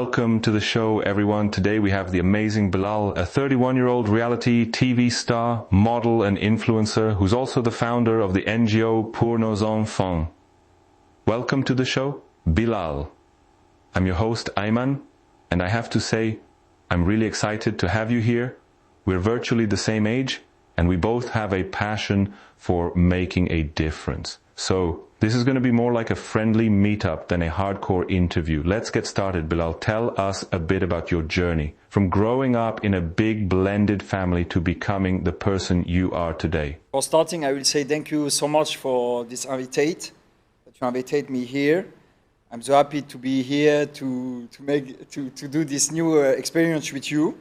Welcome to the show, everyone. Today we have the amazing Bilal, a 31-year-old reality TV star, model and influencer who's also the founder of the NGO Pour Nos Enfants. Welcome to the show, Bilal. I'm your host, Ayman, and I have to say, I'm really excited to have you here. We're virtually the same age, and we both have a passion for making a difference. So, this is going to be more like a friendly meetup than a hardcore interview. Let's get started, Bilal. Tell us a bit about your journey, from growing up in a big blended family to becoming the person you are today. For starting, I will say thank you so much for this invitation, that you invited me here. I'm so happy to be here to do this new experience with you.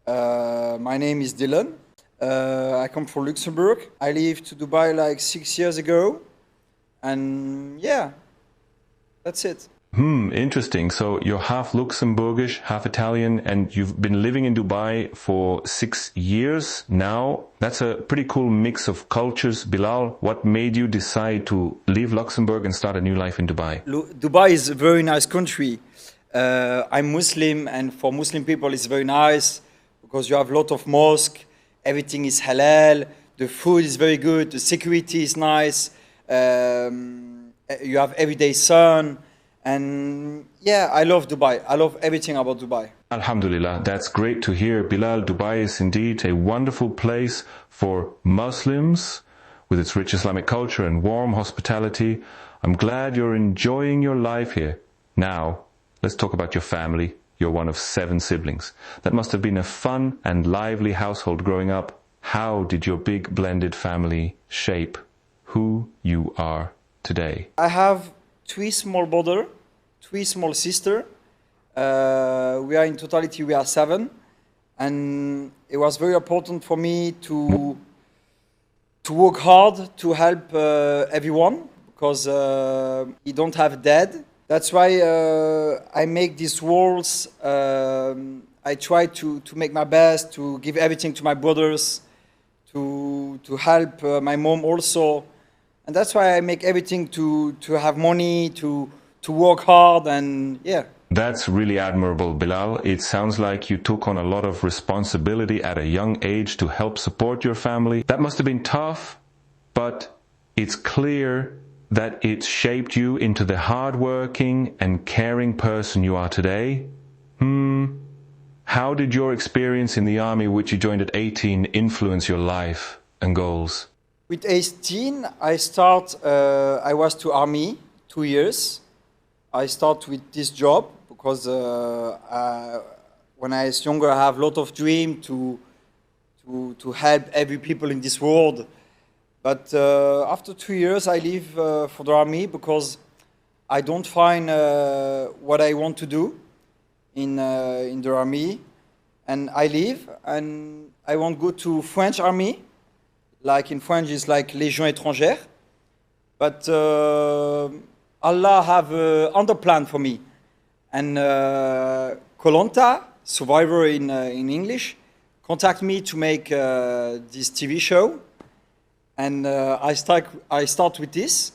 My name is Dylan. I come from Luxembourg. I lived to Dubai like 6 years ago. And yeah, that's it. Interesting. So you're half Luxembourgish, half Italian, and you've been living in Dubai for 6 years now. That's a pretty cool mix of cultures. Bilal, what made you decide to leave Luxembourg and start a new life in Dubai? Dubai is a very nice country. I'm Muslim, and for Muslim people it's very nice because you have a lot of mosques, everything is halal, the food is very good, the security is nice. You have everyday sun, and yeah, I love Dubai. I love everything about Dubai. Alhamdulillah, that's great to hear. Bilal, Dubai is indeed a wonderful place for Muslims with its rich Islamic culture and warm hospitality. I'm glad you're enjoying your life here. Now, let's talk about your family. You're one of 7 siblings. That must have been a fun and lively household growing up. How did your big blended family shape who you are today? I have 3 small brothers, 3 small sisters. We are in totality, we are 7. And it was very important for me to work hard to help everyone because you don't have dad. That's why I make these roles. I try to make my best, to give everything to my brothers, to help my mom also. And that's why I make everything to have money, to work hard, and yeah. That's really admirable, Bilal. It sounds like you took on a lot of responsibility at a young age to help support your family. That must have been tough, but it's clear that it shaped you into the hardworking and caring person you are today. How did your experience in the army, which you joined at 18, influence your life and goals? With 18, I was to army 2 years. I start with this job because when I was younger, I have a lot of dream to help every people in this world. But after 2 years, I leave for the army because I don't find what I want to do in the army. And I leave, and I want to go to French army. Like in French, it's like Légion étrangère. But Allah have another plan for me. And Kolonta, Survivor in English, contact me to make this TV show. And I start with this.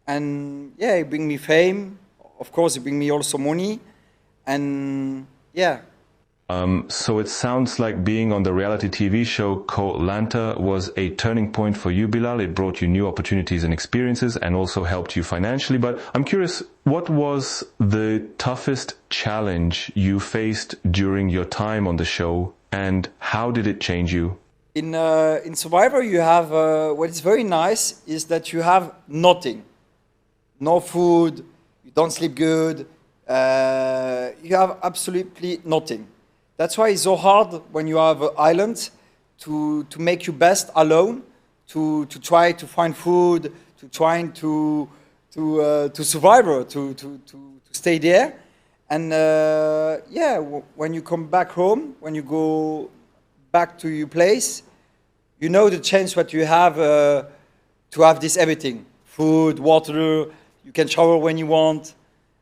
And yeah, it bring me fame. Of course, it bring me also money. And yeah. So it sounds like being on the reality TV show Koh-Lanta was a turning point for you, Bilal. It brought you new opportunities and experiences and also helped you financially. But I'm curious, what was the toughest challenge you faced during your time on the show, and how did it change you? In Survivor, you have, what is very nice is that you have nothing. No food, you don't sleep good, you have absolutely nothing. That's why it's so hard when you have an island to make your best alone, to try to find food, to try to survive, to stay there. And yeah, when you come back home, when you go back to your place, you know the chance that you have to have this everything. Food, water, you can shower when you want.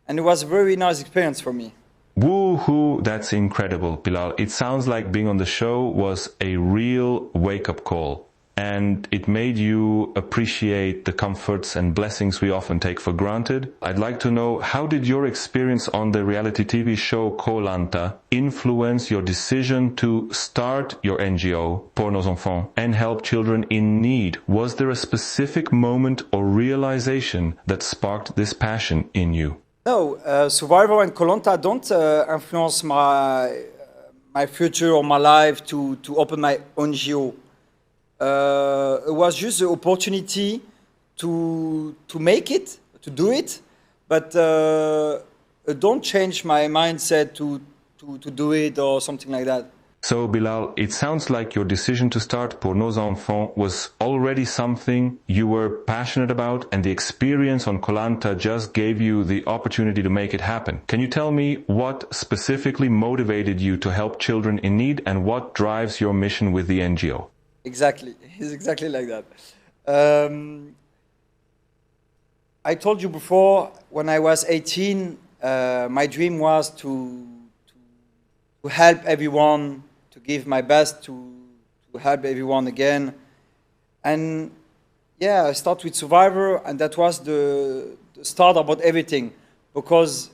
And it was a very nice experience for me. Woohoo, that's incredible, Bilal. It sounds like being on the show was a real wake-up call. and it made you appreciate the comforts and blessings we often take for granted. I'd like to know, how did your experience on the reality TV show Koh Lanta influence your decision to start your NGO, Pour Nos Enfants, and help children in need? Was there a specific moment or realization that sparked this passion in you? No, Survivor and Koh Lanta don't influence my future or my life to open my own NGO. It was just the opportunity to make it, to do it, but it don't change my mindset to do it or something like that. So Bilal, it sounds like your decision to start Pour Nos Enfants was already something you were passionate about, and the experience on Koh Lanta just gave you the opportunity to make it happen. Can you tell me what specifically motivated you to help children in need, and what drives your mission with the NGO? Exactly, it's exactly like that. I told you before, when I was 18, my dream was to help everyone, to give my best to help everyone again. And yeah, I started with Survivor, and that was the start about everything. Because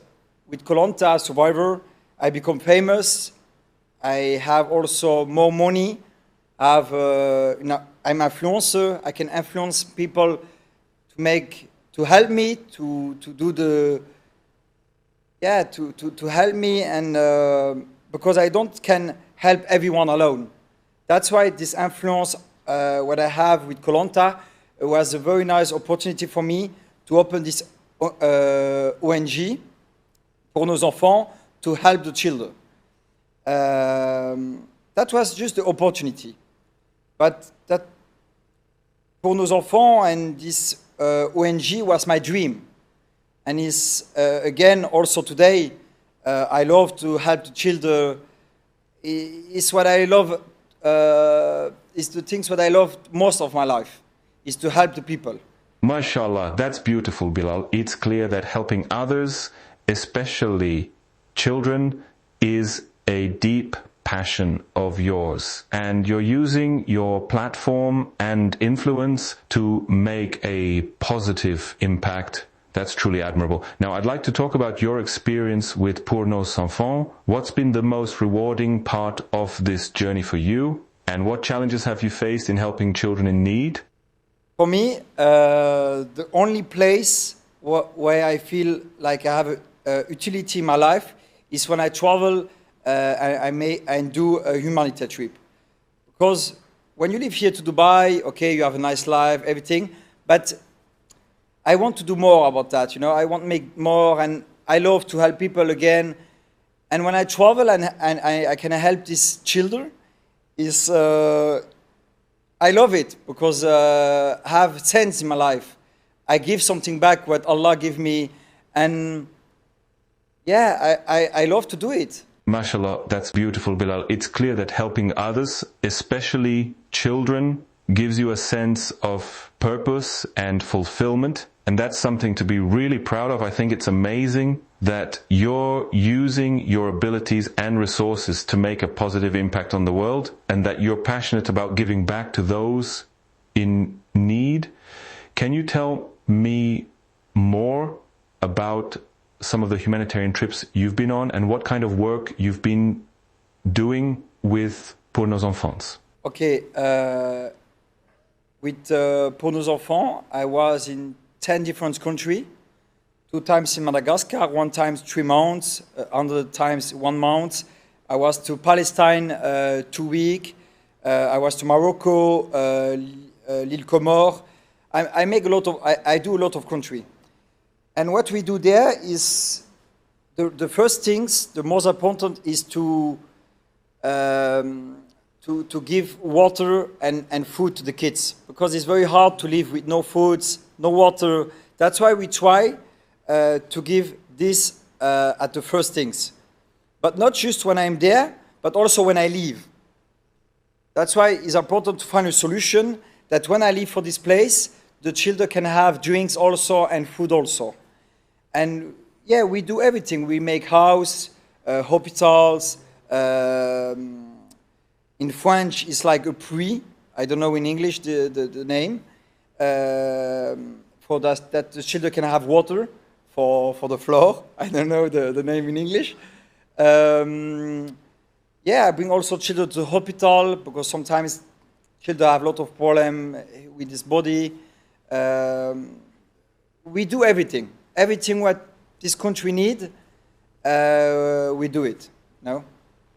with Koh Lanta, Survivor, I become famous. I have also more money. I'm an influencer. I can influence people to help me to do to help me, and because I can help everyone alone. That's why this influence, what I have with Koh Lanta, was a very nice opportunity for me to open this ONG, Pour Nos Enfants, to help the children. That was just the opportunity. But that Pour Nos Enfants and this ONG was my dream. And is again, also today, I love to help the children. It's what I love, it's the things what I love most of my life, is to help the people. MashaAllah, that's beautiful, Bilal. It's clear that helping others, especially children, is a deep passion of yours, and you're using your platform and influence to make a positive impact. That's truly admirable. Now, I'd like to talk about your experience with Pour Nos Enfants. What's been the most rewarding part of this journey for you, and what challenges have you faced in helping children in need? For me, the only place where I feel like I have utility in my life is when I travel and do a humanitarian trip. Because when you live here to Dubai, okay, you have a nice life, everything, but I want to do more about that, you know. I want to make more, and I love to help people again. And when I travel and I can help these children, I love it, because I have sense in my life. I give something back what Allah gave me, and yeah, I love to do it. MashaAllah, that's beautiful, Bilal. It's clear that helping others, especially children, gives you a sense of purpose and fulfillment. And that's something to be really proud of. I think it's amazing that you're using your abilities and resources to make a positive impact on the world, and that you're passionate about giving back to those in need. Can you tell me more about some of the humanitarian trips you've been on, and what kind of work you've been doing with Pour Nos Enfants? Okay, with Pour Nos Enfants, I was in 10 different countries, 2 times in Madagascar, 1 time 3 months, 100 times 1 month. I was to Palestine 2 weeks. I was to Morocco, l'île Comore. I do a lot of country. And what we do there is, the first things, the most important is to give water and food to the kids, because it's very hard to live with no foods, no water. That's why we try to give this at the first things. But not just when I'm there, but also when I leave. That's why it's important to find a solution that when I leave for this place, the children can have drinks also and food also. And yeah, we do everything. We make house, hospitals. In French, it's like a puits. I don't know in English the name, for that the children can have water for the floor. I don't know the name in English. Yeah, I bring also children to the hospital because sometimes children have a lot of problem with his body. We do everything. Everything what this country need, we do it. No?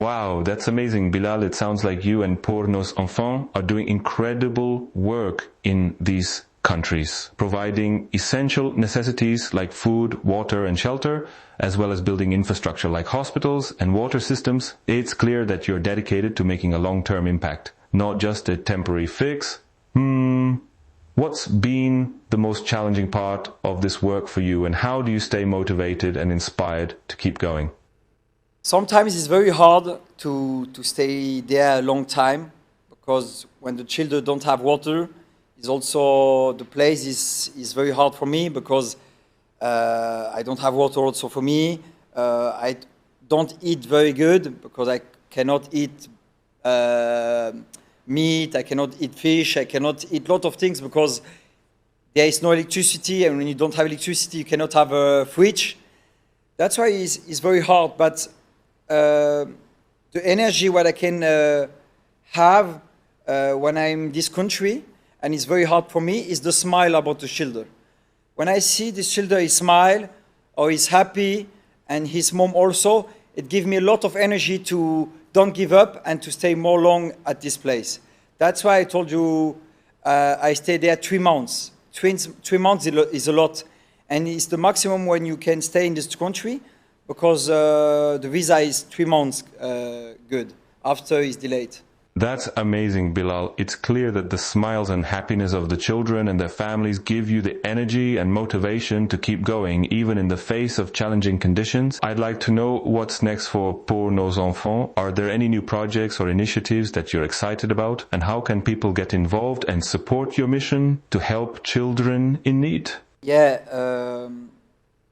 Wow, that's amazing, Bilal. It sounds like you and Pour Nos Enfants are doing incredible work in these countries, providing essential necessities like food, water, and shelter, as well as building infrastructure like hospitals and water systems. It's clear that you're dedicated to making a long-term impact, not just a temporary fix. What's been the most challenging part of this work for you, and how do you stay motivated and inspired to keep going? Sometimes it's very hard to stay there a long time because when the children don't have water, it's also the place is very hard for me because I don't have water also for me. I don't eat very good because I cannot eat meat, I cannot eat fish, I cannot eat a lot of things because there is no electricity, and when you don't have electricity, you cannot have a fridge. That's why it's very hard, but the energy what I can have when I'm in this country, and it's very hard for me, is the smile about the children. When I see this children is smile or is happy, and his mom also, it gives me a lot of energy to don't give up and to stay more long at this place. That's why I told you I stayed there 3 months. 3 months is a lot, and it's the maximum when you can stay in this country, because the visa is 3 months good. After it's delayed. That's amazing, Bilal. It's clear that the smiles and happiness of the children and their families give you the energy and motivation to keep going, even in the face of challenging conditions. I'd like to know what's next for Pour Nos Enfants. Are there any new projects or initiatives that you're excited about? And how can people get involved and support your mission to help children in need? Yeah,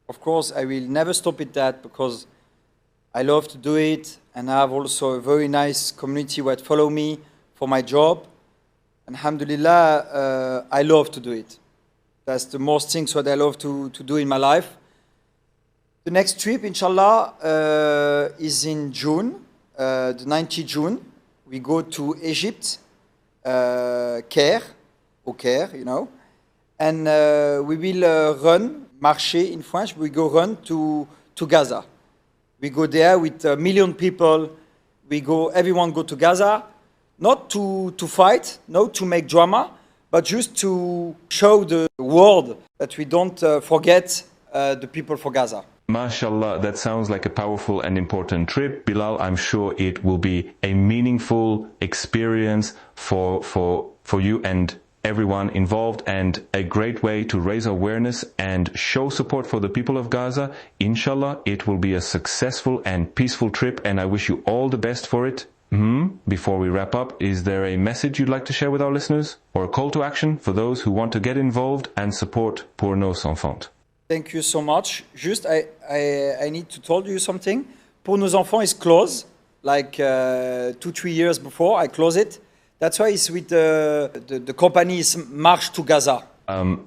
of course, I will never stop at that because I love to do it, and I have also a very nice community that follow me for my job. Alhamdulillah, I love to do it. That's the most things what I love to do in my life. The next trip, inshallah, is in June, the 19th June. We go to Egypt, Caire, you know, and we will run, marcher in French, we go run to Gaza. We go there with 1 million people. Everyone go to Gaza, not to fight, not to make drama, but just to show the world that we don't forget the people for Gaza. MashaAllah, that sounds like a powerful and important trip. Bilal, I'm sure it will be a meaningful experience for you and everyone involved, and a great way to raise awareness and show support for the people of Gaza. Inshallah, it will be a successful and peaceful trip, and I wish you all the best for it. Before we wrap up, is there a message you'd like to share with our listeners, or a call to action for those who want to get involved and support Pour Nos Enfants? Thank you so much. Just I need to tell you something. Pour Nos Enfants is closed, like 2-3 years before I close it. That's why it's with the company's March to Gaza.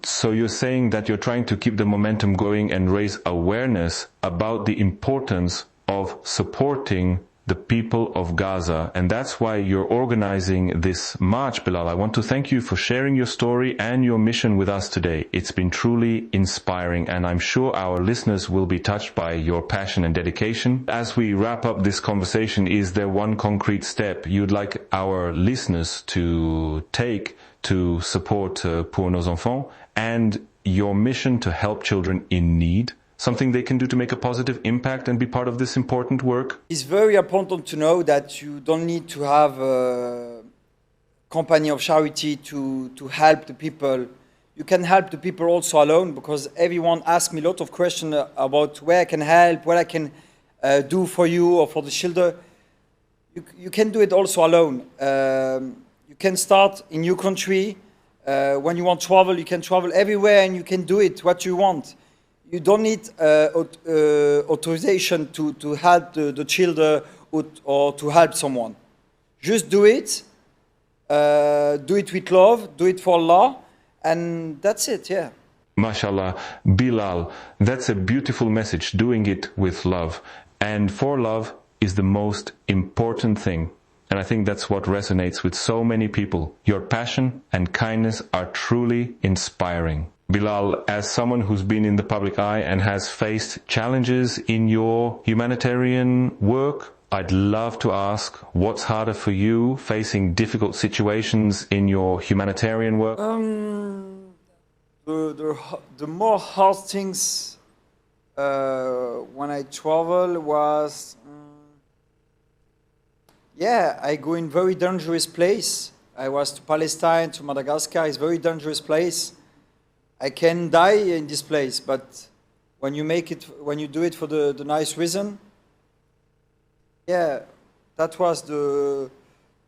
So you're saying that you're trying to keep the momentum going and raise awareness about the importance of supporting the people of Gaza, and that's why you're organizing this march, Bilal. I want to thank you for sharing your story and your mission with us today. It's been truly inspiring, and I'm sure our listeners will be touched by your passion and dedication. As we wrap up this conversation, is there one concrete step you'd like our listeners to take to support Pour Nos Enfants and your mission to help children in need? Something they can do to make a positive impact and be part of this important work? It's very important to know that you don't need to have a company of charity to help the people. You can help the people also alone, because everyone asks me a lot of questions about where I can help, what I can do for you or for the children. You can do it also alone. You can start in your country. When you want to travel, you can travel everywhere and you can do it what you want. You don't need authorization to help the children or to help someone. Just do it. do it with love, do it for Allah, and that's it, yeah. MashaAllah, Bilal, that's a beautiful message, doing it with love. And for love is the most important thing. And I think that's what resonates with so many people. Your passion and kindness are truly inspiring. Bilal, as someone who's been in the public eye and has faced challenges in your humanitarian work, I'd love to ask, what's harder for you, facing difficult situations in your humanitarian work? The more hard things when I travel was, yeah, I go in very dangerous place. I was to Palestine, to Madagascar. It's very dangerous place. I can die in this place, but when you make it, when you do it for the nice reason, yeah, that was the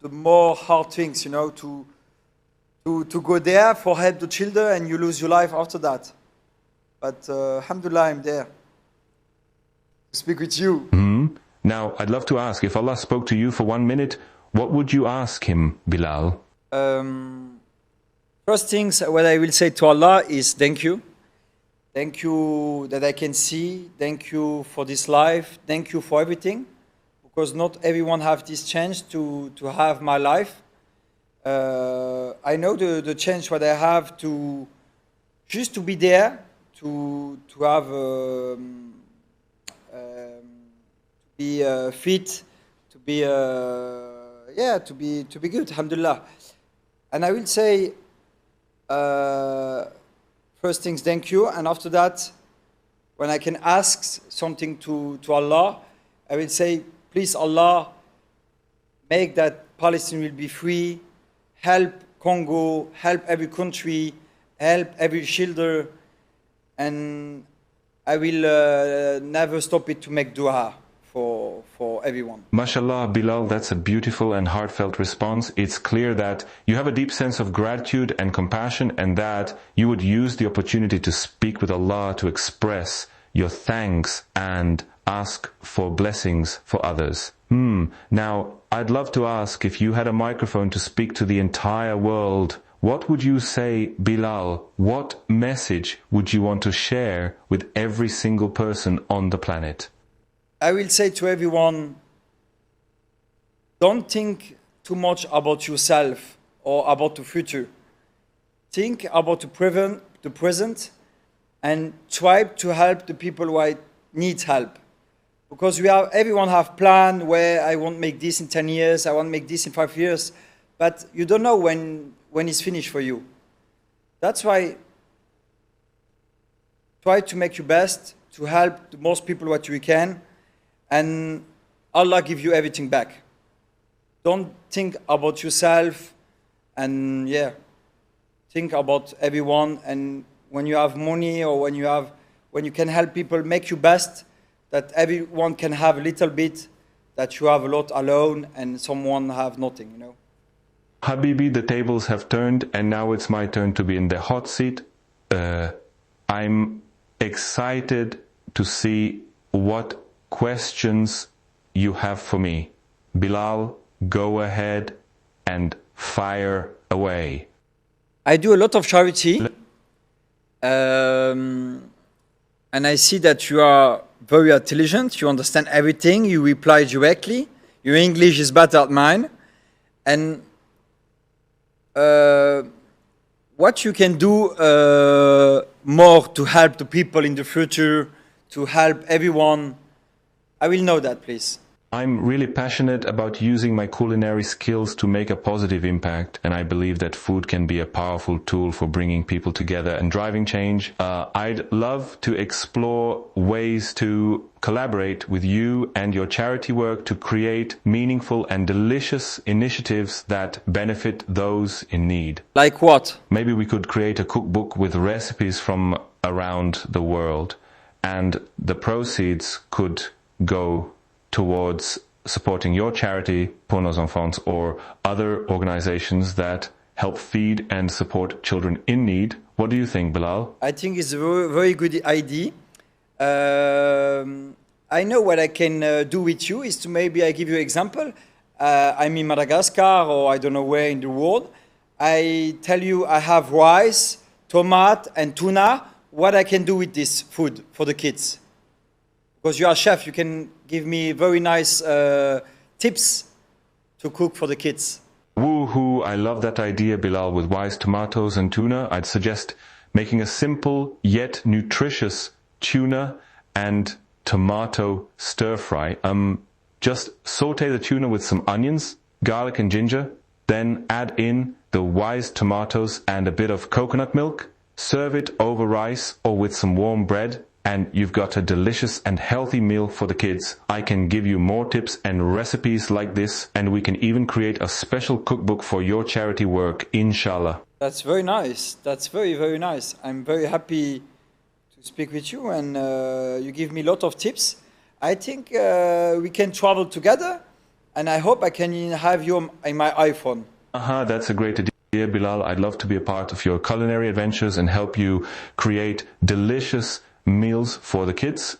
more hard things, you know, to go there for help the children and you lose your life after that. But alhamdulillah, I'm there to speak with you. Mm-hmm. Now, I'd love to ask, if Allah spoke to you for 1 minute, what would you ask Him, Bilal? First things, what I will say to Allah is thank you. Thank you that I can see. Thank you for this life. Thank you for everything. Because not everyone have this chance to have my life. I know the chance what I have to just to be there, to have be fit, to be yeah, to be good, alhamdulillah. And I will say first things thank you, and after that, when I can ask something to Allah, I will say please Allah, make that Palestine will be free, help Congo, help every country, help every children, and I will never stop it to make dua for everyone. MashaAllah, Bilal, that's a beautiful and heartfelt response. It's clear that you have a deep sense of gratitude and compassion, and that you would use the opportunity to speak with Allah to express your thanks and ask for blessings for others. Now, I'd love to ask, if you had a microphone to speak to the entire world, what would you say, Bilal? What message would you want to share with every single person on the planet? I will say to everyone, don't think too much about yourself or about the future. Think about the present, and try to help the people who need help. Because everyone have plan where I want to make this in 10 years, I want to make this in 5 years, but you don't know when it's finished for you. That's why try to make your best to help the most people what you can, and Allah give you everything back. Don't think about yourself, and yeah, think about everyone. And when you have money or when you can help people, make your best, that everyone can have a little bit, that you have a lot alone and someone have nothing, you know. Habibi, the tables have turned, and now it's my turn to be in the hot seat. I'm excited to see what questions you have for me. Bilal, go ahead and fire away. I do a lot of charity, and I see that you are very intelligent, you understand everything, you reply directly, your English is better than mine, and what you can do more to help the people in the future, to help everyone, I will know that, please. I'm really passionate about using my culinary skills to make a positive impact, and I believe that food can be a powerful tool for bringing people together and driving change. I'd love to explore ways to collaborate with you and your charity work to create meaningful and delicious initiatives that benefit those in need. Like what? Maybe we could create a cookbook with recipes from around the world, and the proceeds could go towards supporting your charity, Pour Nos Enfants, or other organizations that help feed and support children in need. What do you think, Bilal? I think it's a very, very good idea. I know what I can do with you is to maybe I give you an example. I'm in Madagascar or I don't know where in the world, I tell you I have rice, tomato, and tuna. What I can do with this food for the kids? Because you are a chef, you can give me very nice tips to cook for the kids. Woohoo, I love that idea, Bilal, with wise tomatoes and tuna. I'd suggest making a simple yet nutritious tuna and tomato stir fry. Just saute the tuna with some onions, garlic and ginger, then add in the wise tomatoes and a bit of coconut milk. Serve it over rice or with some warm bread, and you've got a delicious and healthy meal for the kids. I can give you more tips and recipes like this, and we can even create a special cookbook for your charity work, inshallah. That's very nice. That's very, very nice. I'm very happy to speak with you, and you give me a lot of tips. I think we can travel together, and I hope I can have you in my iPhone. That's a great idea, Bilal. I'd love to be a part of your culinary adventures and help you create delicious meals for the kids.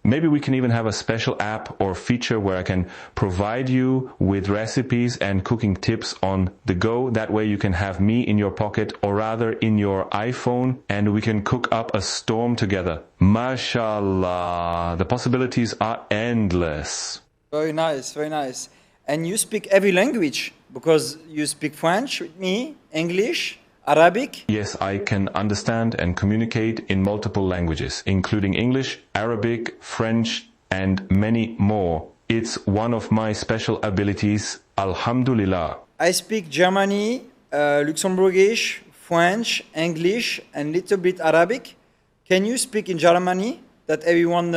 Maybe we can even have a special app or feature where I can provide you with recipes and cooking tips on the go. That way you can have me in your pocket, or rather in your iPhone, and we can cook up a storm together. MashaAllah, the possibilities are endless. Very nice, very nice. And you speak every language, because you speak French with me, English, Arabic? Yes, I can understand and communicate in multiple languages, including English, Arabic, French, and many more. It's one of my special abilities, Alhamdulillah. I speak Germany, Luxembourgish, French, English, and little bit Arabic. Can you speak in Germany, that everyone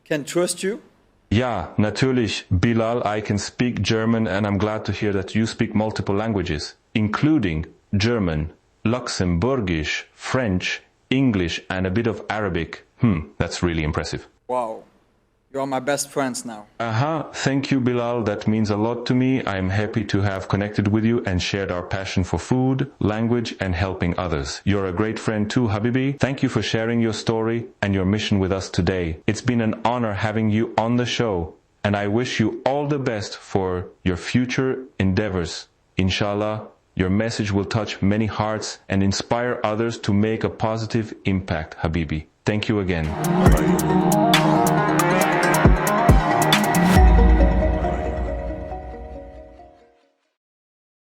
can trust you? Ja, natürlich, Bilal, I can speak German, and I'm glad to hear that you speak multiple languages, including German, Luxembourgish, French, English, and a bit of Arabic. That's really impressive. Wow, you are my best friends now. Thank you, Bilal. That means a lot to me. I'm happy to have connected with you and shared our passion for food, language, and helping others. You're a great friend too, Habibi. Thank you for sharing your story and your mission with us today. It's been an honor having you on the show, and I wish you all the best for your future endeavors. Inshallah, your message will touch many hearts and inspire others to make a positive impact, Habibi. Thank you again. Bye.